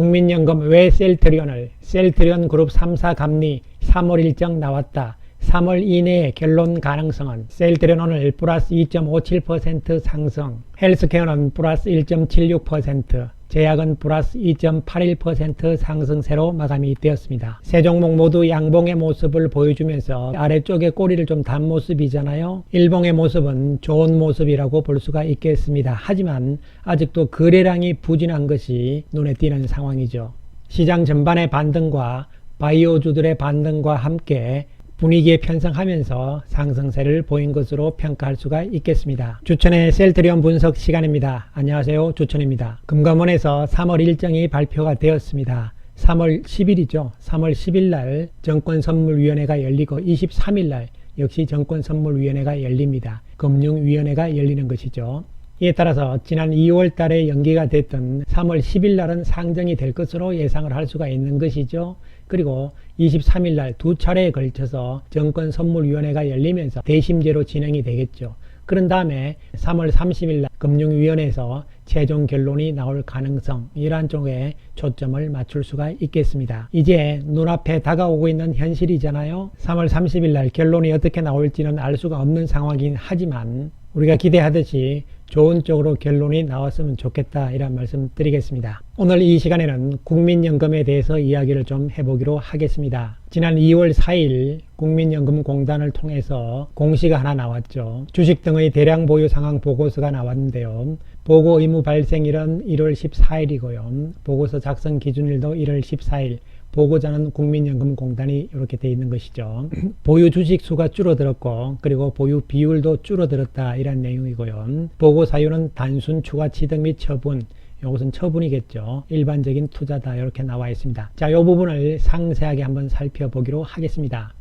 국민연금 외 셀트리온 그룹 3사 감리 3월 일정 나왔다. 3월 이내에 결론 가능성은 셀트리온 오늘 플러스 2.57% 상승, 헬스케어는 플러스 1.76%, 제약은 플러스 2.81% 상승세로 마감이 되었습니다. 세 종목 모두 양봉의 모습을 보여주면서 아래쪽에 꼬리를 좀 단 모습이잖아요. 일봉의 모습은 좋은 모습이라고 볼 수가 있겠습니다. 하지만 아직도 거래량이 부진한 것이 눈에 띄는 상황이죠. 시장 전반의 반등과 바이오주들의 반등과 함께 분위기에 편성하면서 상승세를 보인 것으로 평가할 수가 있겠습니다. 주천의 셀트리온 분석 시간입니다. 안녕하세요, 주천입니다. 금감원에서 3월 일정이 발표가 되었습니다. 3월 10일이죠. 3월 10일 날 정권선물위원회가 열리고 23일 날 역시 정권선물위원회가 열립니다. 금융위원회가 열리는 것이죠. 이에 따라서 지난 2월 달에 연기가 됐던 3월 10일 날은 상정이 될 것으로 예상을 할 수가 있는 것이죠. 그리고 23일 날 두 차례에 걸쳐서 정권선물위원회가 열리면서 대심제로 진행이 되겠죠. 그런 다음에 3월 30일 날 금융위원회에서 최종 결론이 나올 가능성, 이러한 쪽에 초점을 맞출 수가 있겠습니다. 이제 눈앞에 다가오고 있는 현실이잖아요. 3월 30일 날 결론이 어떻게 나올지는 알 수가 없는 상황이긴 하지만 우리가 기대하듯이 좋은 쪽으로 결론이 나왔으면 좋겠다, 이런 말씀 드리겠습니다. 오늘 이 시간에는 국민연금에 대해서 이야기를 좀 해보기로 하겠습니다. 지난 2월 4일 국민연금공단을 통해서 공시가 하나 나왔죠. 주식 등의 대량 보유 상황 보고서가 나왔는데요. 보고 의무 발생일은 1월 14일이고요. 보고서 작성 기준일도 1월 14일. 보고자는 국민연금공단이 이렇게 되어 있는 것이죠. 보유 주식 수가 줄어들었고, 그리고 보유 비율도 줄어들었다, 이런 내용이고요. 보고 사유는 단순 추가 취득 및 처분, 이것은 처분이겠죠. 일반적인 투자다, 이렇게 나와 있습니다. 자, 이 부분을 상세하게 한번 살펴보기로 하겠습니다.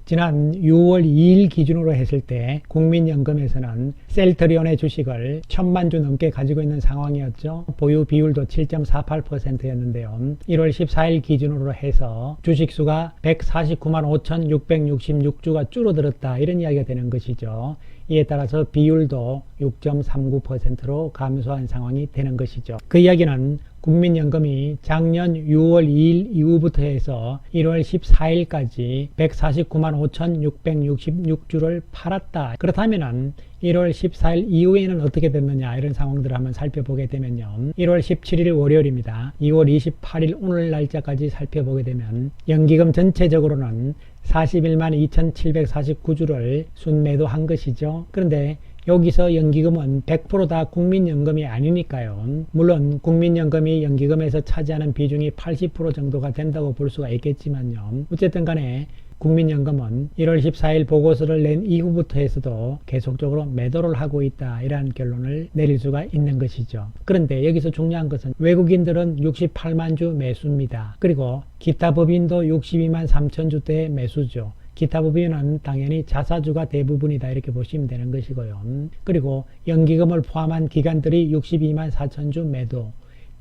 지난 6월 2일 기준으로 했을 때 국민연금에서는 셀트리온의 주식을 1000만 주 넘게 가지고 있는 상황이었죠. 보유 비율도 7.48%였는데요. 1월 14일 기준으로 해서 주식수가 149만 5,666주가 줄어들었다, 이런 이야기가 되는 것이죠. 이에 따라서 비율도 6.39%로 감소한 상황이 되는 것이죠. 그 이야기는 국민연금이 작년 6월 2일 이후부터 해서 1월 14일까지 149만 5,666주를 팔았다. 그렇다면은 1월 14일 이후에는 어떻게 됐느냐, 이런 상황들을 한번 살펴보게 되면요. 1월 17일 월요일입니다. 2월 28일 오늘 날짜까지 살펴보게 되면 연기금 전체적으로는 41만 2,749주를 순매도한 것이죠. 그런데 여기서 연기금은 100% 다 국민연금이 아니니까요. 물론 국민연금이 연기금에서 차지하는 비중이 80% 정도가 된다고 볼 수가 있겠지만요. 어쨌든 간에 국민연금은 1월 14일 보고서를 낸 이후부터 해서도 계속적으로 매도를 하고 있다, 이러한 결론을 내릴 수가 있는 것이죠. 그런데 여기서 중요한 것은 외국인들은 68만 주 매수입니다. 그리고 기타 법인도 62만 3천 주대의 매수죠. 기타 법인은 당연히 자사주가 대부분이다, 이렇게 보시면 되는 것이고요. 그리고 연기금을 포함한 기관들이 62만 4천 주 매도,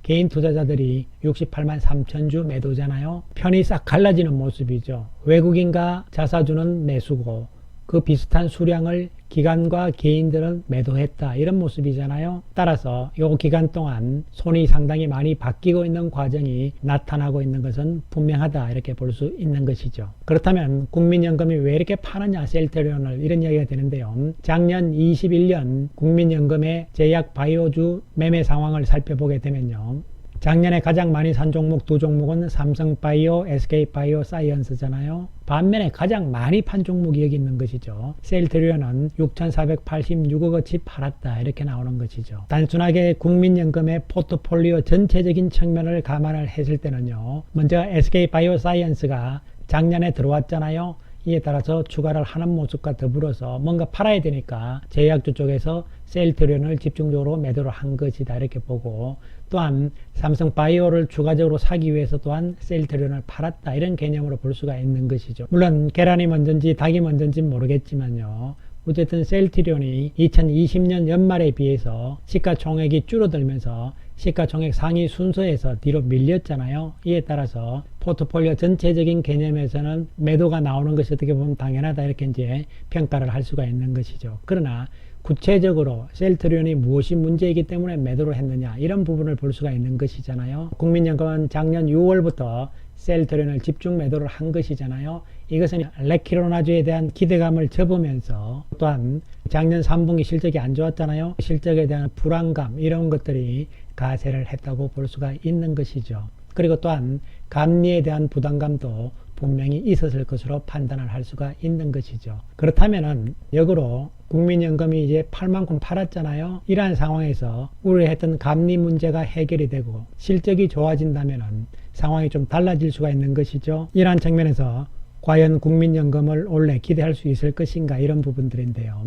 개인 투자자들이 68만 3천 주 매도잖아요. 편이 싹 갈라지는 모습이죠. 외국인과 자사주는 매수고 그 비슷한 수량을 기관과 개인들은 매도했다, 이런 모습이잖아요. 따라서 이 기간 동안 손이 상당히 많이 바뀌고 있는 과정이 나타나고 있는 것은 분명하다, 이렇게 볼 수 있는 것이죠. 그렇다면 국민연금이 왜 이렇게 파느냐, 셀트리온을, 이런 이야기가 되는데요. 작년 21년 국민연금의 제약 바이오주 매매 상황을 살펴보게 되면요. 작년에 가장 많이 산 종목 두 종목은 삼성바이오, SK바이오 사이언스잖아요. 반면에 가장 많이 판 종목이 여기 있는 것이죠. 셀트리온은 6,486억어치 팔았다, 이렇게 나오는 것이죠. 단순하게 국민연금의 포트폴리오 전체적인 측면을 감안을 했을 때는요. 먼저 SK바이오 사이언스가 작년에 들어왔잖아요. 이에 따라서 추가를 하는 모습과 더불어서 뭔가 팔아야 되니까 제약주 쪽에서 셀트리온을 집중적으로 매도를 한 것이다, 이렇게 보고, 또한 삼성바이오를 추가적으로 사기 위해서 또한 셀트리온을 팔았다, 이런 개념으로 볼 수가 있는 것이죠. 물론 계란이 먼저인지 닭이 먼저인지는 모르겠지만요. 어쨌든 셀트리온이 2020년 연말에 비해서 시가총액이 줄어들면서 시가총액 상위 순서에서 뒤로 밀렸잖아요. 이에 따라서 포트폴리오 전체적인 개념에서는 매도가 나오는 것이 어떻게 보면 당연하다, 이렇게 이제 평가를 할 수가 있는 것이죠. 그러나 구체적으로 셀트리온이 무엇이 문제이기 때문에 매도를 했느냐 이런 부분을 볼 수가 있는 것이잖아요. 국민연금은 작년 6월부터 셀트리온을 집중 매도를 한 것이잖아요. 이것은 레키로나주에 대한 기대감을 접으면서 또한 작년 3분기 실적이 안 좋았잖아요. 실적에 대한 불안감 이런 것들이 가세를 했다고 볼 수가 있는 것이죠. 그리고 또한 감리에 대한 부담감도 분명히 있었을 것으로 판단을 할 수가 있는 것이죠. 그렇다면은 역으로 국민연금이 이제 팔 만큼 팔았잖아요. 이러한 상황에서 우려했던 감리 문제가 해결이 되고 실적이 좋아진다면은 상황이 좀 달라질 수가 있는 것이죠. 이러한 측면에서 과연 국민연금을 올해 기대할 수 있을 것인가 이런 부분들인데요.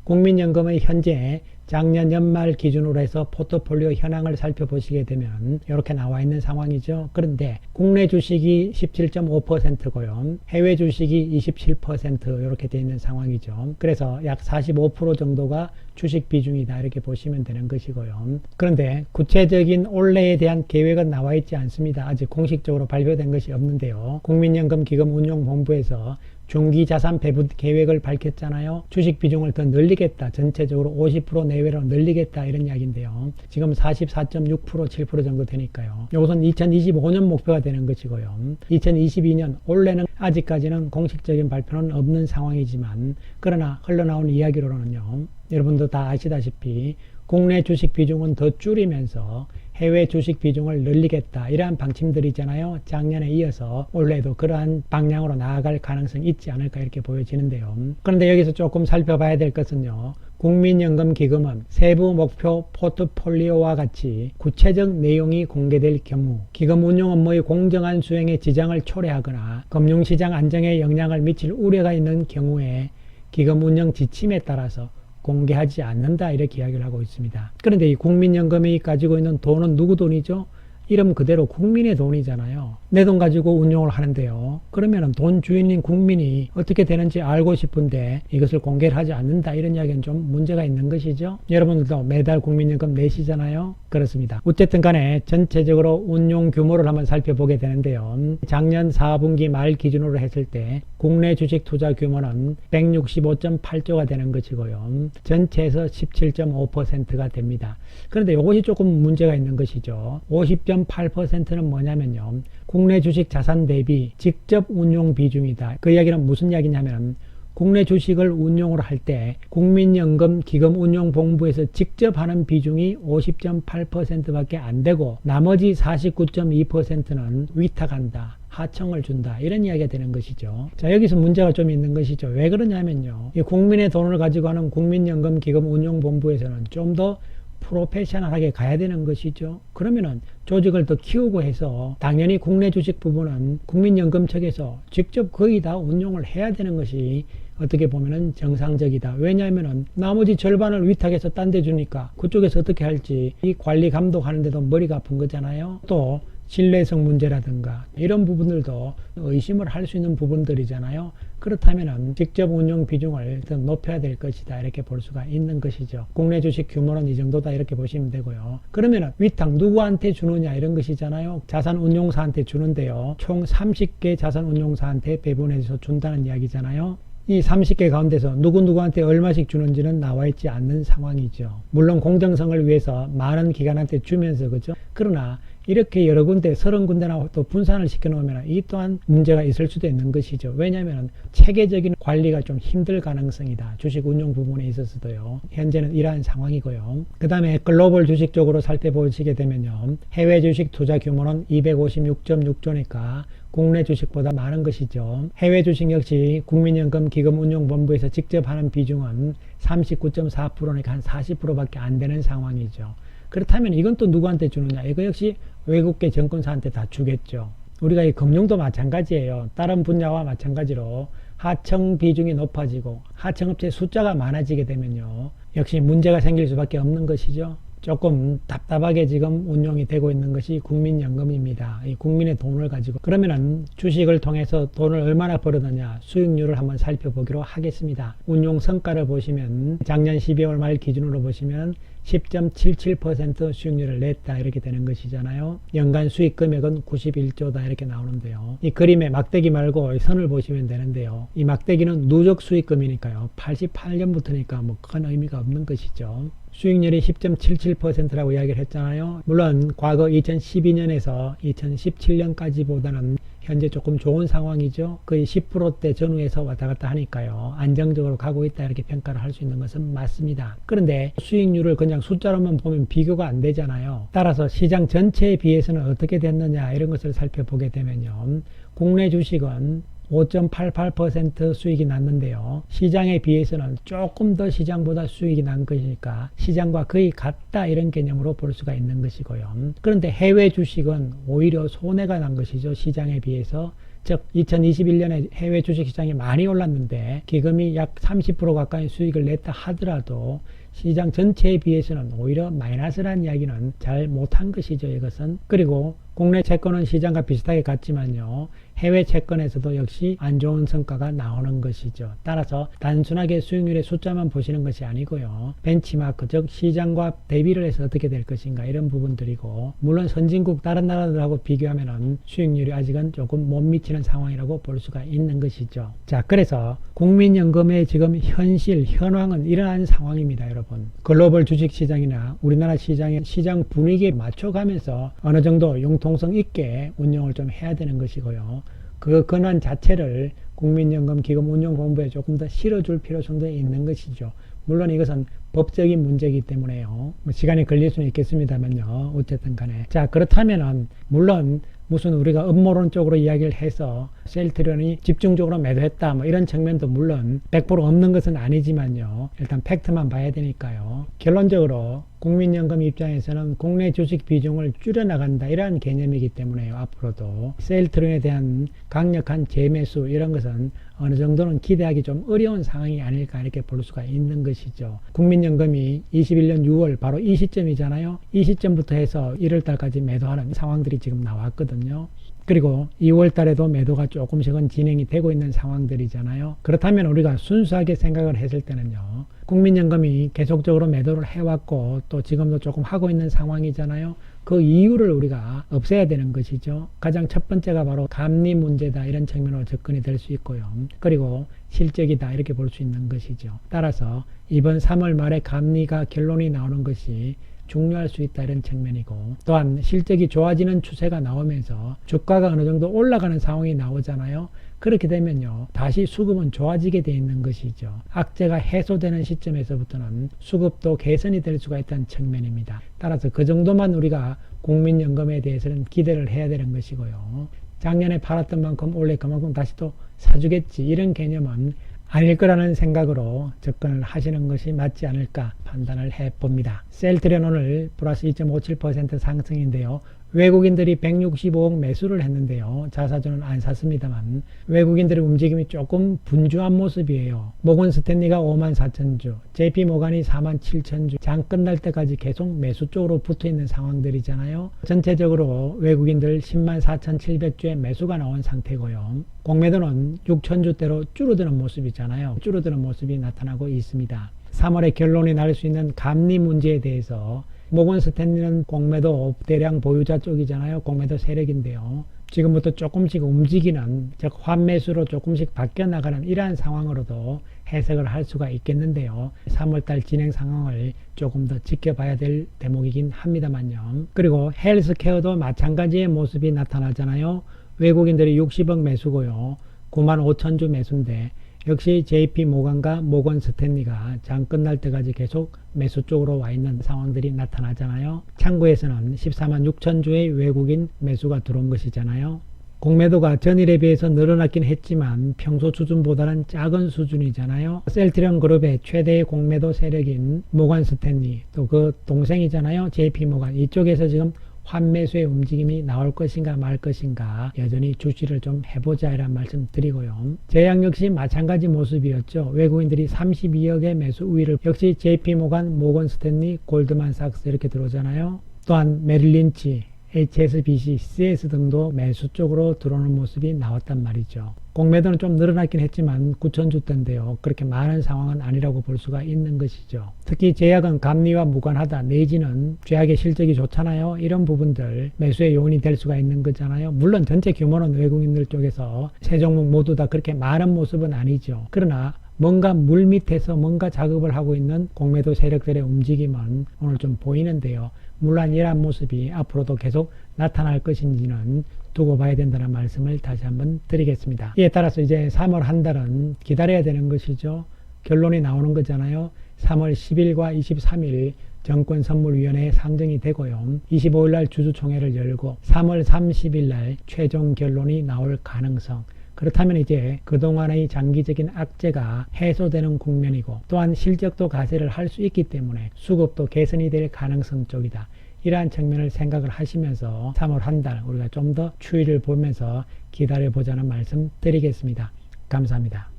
국민연금의 현재 작년 연말 기준으로 해서 포트폴리오 현황을 살펴보시게 되면 이렇게 나와 있는 상황이죠. 그런데 국내 주식이 17.5%고요. 해외 주식이 27% 이렇게 되어 있는 상황이죠. 그래서 약 45% 정도가 주식 비중이다 이렇게 보시면 되는 것이고요. 그런데 구체적인 올해에 대한 계획은 나와 있지 않습니다. 아직 공식적으로 발표된 것이 없는데요. 국민연금기금운용본부에서 중기자산 배분 계획을 밝혔잖아요. 주식 비중을 더 늘리겠다. 전체적으로 50% 내외로 늘리겠다. 이런 이야기인데요. 지금 44.6%, 7% 정도 되니까요. 이것은 2025년 목표가 되는 것이고요. 2022년 올해는 아직까지는 공식적인 발표는 없는 상황이지만 그러나 흘러나온 이야기로는요. 여러분도 다 아시다시피 국내 주식 비중은 더 줄이면서 해외 주식 비중을 늘리겠다 이러한 방침들이잖아요. 작년에 이어서 올해도 그러한 방향으로 나아갈 가능성이 있지 않을까 이렇게 보여지는데요. 그런데 여기서 조금 살펴봐야 될 것은요. 국민연금기금은 세부 목표 포트폴리오와 같이 구체적 내용이 공개될 경우 기금 운용 업무의 공정한 수행에 지장을 초래하거나 금융시장 안정에 영향을 미칠 우려가 있는 경우에 기금 운영 지침에 따라서 공개하지 않는다 이렇게 이야기를 하고 있습니다. 그런데 이 국민연금이 가지고 있는 돈은 누구 돈이죠? 이름 그대로 국민의 돈이잖아요. 내 돈 가지고 운용을 하는데요. 그러면 돈 주인인 국민이 어떻게 되는지 알고 싶은데 이것을 공개를 하지 않는다 이런 이야기는 좀 문제가 있는 것이죠. 여러분들도 매달 국민연금 내시잖아요. 그렇습니다. 어쨌든 간에 전체적으로 운용 규모를 한번 살펴보게 되는데요. 작년 4분기 말 기준으로 했을 때 국내 주식 투자 규모는 165.8조가 되는 것이고요. 전체에서 17.5%가 됩니다. 그런데 이것이 조금 문제가 있는 것이죠. 50.8%는 뭐냐면요. 국내 주식 자산 대비 직접 운용 비중이다. 그 이야기는 무슨 이야기냐면 국내 주식을 운용을 할 때 국민연금 기금운용본부에서 직접 하는 비중이 50.8%밖에 안 되고 나머지 49.2%는 위탁한다. 하청을 준다. 이런 이야기가 되는 것이죠. 자, 여기서 문제가 좀 있는 것이죠. 왜 그러냐면요. 이 국민의 돈을 가지고 하는 국민연금 기금운용본부에서는 좀 더 프로페셔널하게 가야 되는 것이죠. 그러면은 조직을 더 키우고 해서 당연히 국내 주식 부분은 국민연금 측에서 직접 거의 다 운용을 해야 되는 것이 어떻게 보면은 정상적이다. 왜냐하면은 나머지 절반을 위탁해서 딴 데 주니까 그쪽에서 어떻게 할지 이 관리 감독하는데도 머리가 아픈 거잖아요. 또 신뢰성 문제라든가 이런 부분들도 의심을 할 수 있는 부분들이잖아요. 그렇다면 직접 운용 비중을 더 높여야 될 것이다 이렇게 볼 수가 있는 것이죠. 국내 주식 규모는 이 정도다 이렇게 보시면 되고요. 그러면 위탁 누구한테 주느냐 이런 것이잖아요. 자산운용사한테 주는데요. 총 30개 자산운용사한테 배분해서 준다는 이야기잖아요. 이 30개 가운데서 누구누구한테 얼마씩 주는지는 나와 있지 않는 상황이죠. 물론 공정성을 위해서 많은 기관한테 주면서 그죠. 그러나 이렇게 여러 군데 30군데나 또 분산을 시켜 놓으면 이 또한 문제가 있을 수도 있는 것이죠. 왜냐하면 체계적인 관리가 좀 힘들 가능성이다. 주식 운용 부분에 있어서도요. 현재는 이러한 상황이고요. 그 다음에 글로벌 주식 쪽으로 살펴보시게 되면요. 해외 주식 투자 규모는 256.6조니까 국내 주식보다 많은 것이죠. 해외 주식 역시 국민연금 기금운용본부에서 직접 하는 비중은 39.4%니까 한 40%밖에 안 되는 상황이죠. 그렇다면 이건 또 누구한테 주느냐? 이거 역시 외국계 정권사한테 다 주겠죠. 우리가 이 금융도 마찬가지예요. 다른 분야와 마찬가지로 하청 비중이 높아지고 하청업체 숫자가 많아지게 되면요. 역시 문제가 생길 수밖에 없는 것이죠. 조금 답답하게 지금 운용이 되고 있는 것이 국민연금입니다. 이 국민의 돈을 가지고. 그러면은 주식을 통해서 돈을 얼마나 벌었느냐 수익률을 한번 살펴보기로 하겠습니다. 운용 성과를 보시면 작년 12월 말 기준으로 보시면 10.77% 수익률을 냈다 이렇게 되는 것이잖아요. 연간 수익 금액은 91조다 이렇게 나오는데요. 이 그림의 막대기 말고 선을 보시면 되는데요. 이 막대기는 누적 수익금이니까요. 88년부터니까 뭐 큰 의미가 없는 것이죠. 수익률이 10.77%라고 이야기를 했잖아요. 물론 과거 2012년에서 2017년까지보다는 현재 조금 좋은 상황이죠. 거의 10%대 전후에서 왔다 갔다 하니까요. 안정적으로 가고 있다 이렇게 평가를 할 수 있는 것은 맞습니다. 그런데 수익률을 그냥 숫자로만 보면 비교가 안 되잖아요. 따라서 시장 전체에 비해서는 어떻게 됐느냐 이런 것을 살펴보게 되면요. 국내 주식은 5.88% 수익이 났는데요. 시장에 비해서는 조금 더 시장보다 수익이 난 것이니까 시장과 거의 같다 이런 개념으로 볼 수가 있는 것이고요. 그런데 해외 주식은 오히려 손해가 난 것이죠. 시장에 비해서. 즉 2021년에 해외 주식시장이 많이 올랐는데 기금이 약 30% 가까이 수익을 냈다 하더라도 시장 전체에 비해서는 오히려 마이너스라는 이야기는 잘 못한 것이죠. 이것은. 그리고 국내 채권은 시장과 비슷하게 갔지만요. 해외 채권에서도 역시 안 좋은 성과가 나오는 것이죠. 따라서 단순하게 수익률의 숫자만 보시는 것이 아니고요. 벤치마크, 즉 시장과 대비를 해서 어떻게 될 것인가 이런 부분들이고, 물론 선진국 다른 나라들하고 비교하면 수익률이 아직은 조금 못 미치는 상황이라고 볼 수가 있는 것이죠. 자, 그래서 국민연금의 지금 현실, 현황은 이러한 상황입니다. 여러분. 글로벌 주식시장이나 우리나라 시장의 시장 분위기에 맞춰가면서 어느 정도 융통성 있게 운영을 좀 해야 되는 것이고요. 그 근원 자체를 국민연금 기금 운용본부에 조금 더 실어줄 필요성도 있는 것이죠. 물론 이것은 법적인 문제이기 때문에요. 시간이 걸릴 수는 있겠습니다만요. 어쨌든 간에. 자, 그렇다면은, 물론 무슨 우리가 음모론 쪽으로 이야기를 해서 셀트리온이 집중적으로 매도했다 뭐 이런 측면도 물론 100% 없는 것은 아니지만요. 일단 팩트만 봐야 되니까요. 결론적으로 국민연금 입장에서는 국내 주식 비중을 줄여나간다 이러한 개념이기 때문에요. 앞으로도 셀트리온에 대한 강력한 재매수 이런 것은 어느 정도는 기대하기 좀 어려운 상황이 아닐까 이렇게 볼 수가 있는 것이죠. 국민연금이 21년 6월 바로 이 시점이잖아요. 이 시점부터 해서 1월달까지 매도하는 상황들이 지금 나왔거든요. 그리고 2월 달에도 매도가 조금씩은 진행이 되고 있는 상황들이잖아요. 그렇다면 우리가 순수하게 생각을 했을 때는요. 국민연금이 계속적으로 매도를 해왔고 또 지금도 조금 하고 있는 상황이잖아요. 그 이유를 우리가 없애야 되는 것이죠. 가장 첫 번째가 바로 감리 문제다 이런 측면으로 접근이 될 수 있고요. 그리고 실적이다 이렇게 볼 수 있는 것이죠. 따라서 이번 3월 말에 감리가 결론이 나오는 것이 중요할 수 있다 이런 측면이고, 또한 실적이 좋아지는 추세가 나오면서 주가가 어느 정도 올라가는 상황이 나오잖아요. 그렇게 되면요 다시 수급은 좋아지게 돼 있는 것이죠. 악재가 해소되는 시점에서부터는 수급도 개선이 될 수가 있다는 측면입니다. 따라서 그 정도만 우리가 국민연금에 대해서는 기대를 해야 되는 것이고요. 작년에 팔았던 만큼 올해 그만큼 다시 또 사주겠지 이런 개념은 아닐 거라는 생각으로 접근을 하시는 것이 맞지 않을까 판단을 해봅니다. 셀트리온 오늘 플러스 2.57% 상승인데요. 외국인들이 165억 매수를 했는데요. 자사주는 안 샀습니다만 외국인들의 움직임이 조금 분주한 모습이에요. 모건 스탠리가 54,000주, JP 모간이 47,000주, 장 끝날 때까지 계속 매수 쪽으로 붙어 있는 상황들이잖아요. 전체적으로 외국인들 104,700주의 매수가 나온 상태고요. 공매도는 6,000주대로 줄어드는 모습이잖아요. 줄어드는 모습이 나타나고 있습니다. 3월에 결론이 날 수 있는 감리 문제에 대해서 모건 스탠리는 공매도 대량 보유자 쪽이잖아요. 공매도 세력인데요. 지금부터 조금씩 움직이는, 즉 환매수로 조금씩 바뀌어 나가는 이러한 상황으로도 해석을 할 수가 있겠는데요. 3월달 진행 상황을 조금 더 지켜봐야 될 대목이긴 합니다만요. 그리고 헬스케어도 마찬가지의 모습이 나타나잖아요. 외국인들이 60억 매수고요. 95,000주 매수인데 역시 JP 모간과 모건 스탠리가 장 끝날 때까지 계속 매수 쪽으로 와 있는 상황들이 나타나잖아요. 창구에서는 14만 6천 주의 외국인 매수가 들어온 것이잖아요. 공매도가 전일에 비해서 늘어났긴 했지만 평소 수준보다는 작은 수준이잖아요. 셀트리온 그룹의 최대의 공매도 세력인 모건 스탠리, 또 그 동생이잖아요. JP 모간, 이쪽에서 지금 환매수의 움직임이 나올 것인가 말 것인가 여전히 주시를 좀 해보자 이란 말씀 드리고요. 제약 역시 마찬가지 모습이었죠. 외국인들이 32억의 매수 우위를, 역시 JP 모간, 모건 스탠리, 골드만삭스 이렇게 들어오잖아요. 또한 메릴린치, HSBC, CS 등도 매수 쪽으로 들어오는 모습이 나왔단 말이죠. 공매도는 좀 늘어났긴 했지만 9,000주대인데요. 그렇게 많은 상황은 아니라고 볼 수가 있는 것이죠. 특히 제약은 감리와 무관하다 내지는 제약의 실적이 좋잖아요. 이런 부분들 매수의 요인이 될 수가 있는 거잖아요. 물론 전체 규모는 외국인들 쪽에서 세 종목 모두 다 그렇게 많은 모습은 아니죠. 그러나 뭔가 물 밑에서 뭔가 작업을 하고 있는 공매도 세력들의 움직임은 오늘 좀 보이는데요. 물론 이러한 모습이 앞으로도 계속 나타날 것인지는 두고 봐야 된다는 말씀을 다시 한번 드리겠습니다. 이에 따라서 이제 3월 한 달은 기다려야 되는 것이죠. 결론이 나오는 거잖아요. 3월 10일과 23일 정권선물위원회에 상정이 되고요. 25일 날 주주총회를 열고 3월 30일 날 최종 결론이 나올 가능성. 그렇다면 이제 그동안의 장기적인 악재가 해소되는 국면이고 또한 실적도 가세를 할 수 있기 때문에 수급도 개선이 될 가능성 쪽이다. 이러한 측면을 생각을 하시면서 3월 한 달 우리가 좀 더 추이를 보면서 기다려보자는 말씀 드리겠습니다. 감사합니다.